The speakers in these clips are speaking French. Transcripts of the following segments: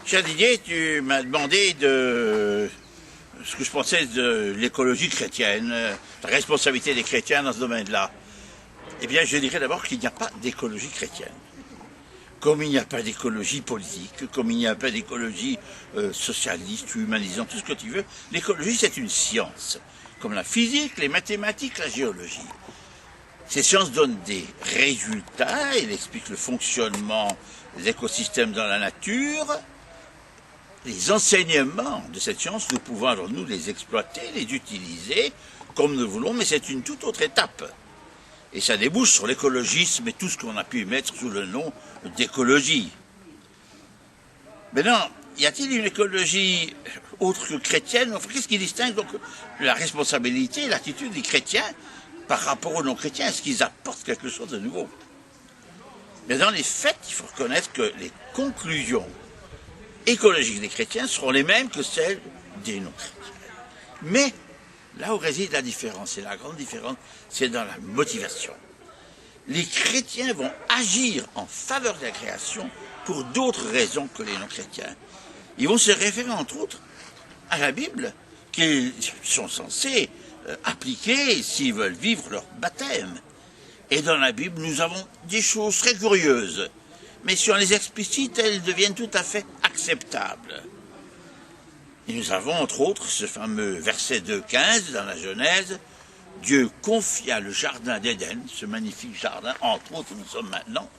Cher Didier, tu m'as demandé de ce que je pensais de l'écologie chrétienne, la responsabilité des chrétiens dans ce domaine-là. Eh bien, je dirais d'abord qu'il n'y a pas d'écologie chrétienne. Comme il n'y a pas d'écologie politique, comme il n'y a pas d'écologie socialiste, humanisante, tout ce que tu veux, l'écologie c'est une science, comme la physique, les mathématiques, la géologie. Ces sciences donnent des résultats, elles expliquent le fonctionnement des écosystèmes dans la nature. Les enseignements de cette science, nous pouvons alors nous les exploiter, les utiliser comme nous voulons, mais c'est une toute autre étape. Et ça débouche sur l'écologisme et tout ce qu'on a pu mettre sous le nom d'écologie. Maintenant, y a-t-il une écologie autre que chrétienne? Enfin, qu'est-ce qui distingue donc la responsabilité et l'attitude des chrétiens par rapport aux non-chrétiens? Est-ce qu'ils apportent quelque chose de nouveau? Mais dans les faits, il faut reconnaître que les conclusions écologiques des chrétiens seront les mêmes que celles des non-chrétiens. Mais là où réside la différence, et la grande différence, c'est dans la motivation. Les chrétiens vont agir en faveur de la création pour d'autres raisons que les non-chrétiens. Ils vont se référer, entre autres, à la Bible, qu'ils sont censés appliquer s'ils veulent vivre leur baptême. Et dans la Bible, nous avons des choses très curieuses. Mais si on les explicite, elles deviennent tout à fait acceptables. Et nous avons, entre autres, ce fameux verset 2,15 dans la Genèse. Dieu confia le jardin d'Éden, ce magnifique jardin, entre autres où nous sommes maintenant,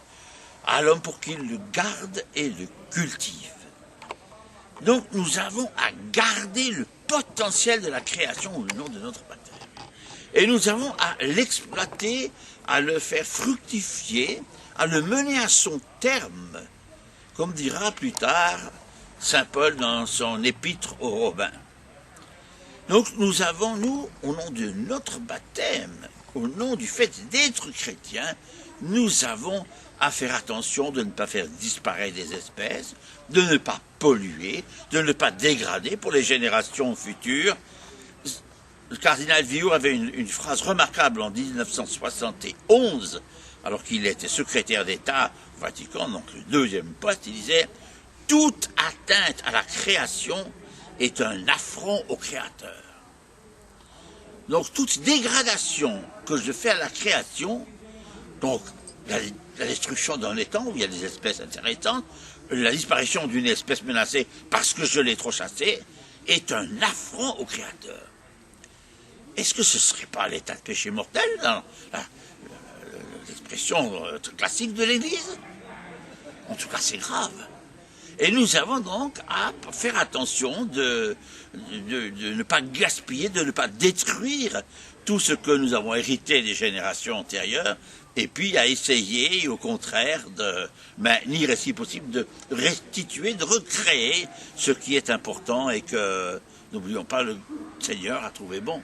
à l'homme pour qu'il le garde et le cultive. Donc nous avons à garder le potentiel de la création au nom de notre baptême. Et nous avons à l'exploiter, à le faire fructifier, à le mener à son terme, comme dira plus tard Saint Paul dans son épître aux Romains. Donc nous avons, nous, au nom de notre baptême, au nom du fait d'être chrétiens, nous avons à faire attention de ne pas faire disparaître des espèces, de ne pas polluer, de ne pas dégrader pour les générations futures. Le cardinal Viaud avait une phrase remarquable en 1971, alors qu'il était secrétaire d'État au Vatican, donc le deuxième poste. Il disait « Toute atteinte à la création est un affront au Créateur. » Donc toute dégradation que je fais à la création, donc la destruction d'un étang où il y a des espèces intéressantes, la disparition d'une espèce menacée parce que je l'ai trop chassée, est un affront au Créateur. Est-ce que ce ne serait pas l'état de péché mortel dans l'expression classique de l'Église? En tout cas, c'est grave. Et nous avons donc à faire attention de ne pas gaspiller, de ne pas détruire tout ce que nous avons hérité des générations antérieures, et puis à essayer, au contraire, de maintenir, et si possible, de restituer, de recréer ce qui est important et que, n'oublions pas, le Seigneur a trouvé bon.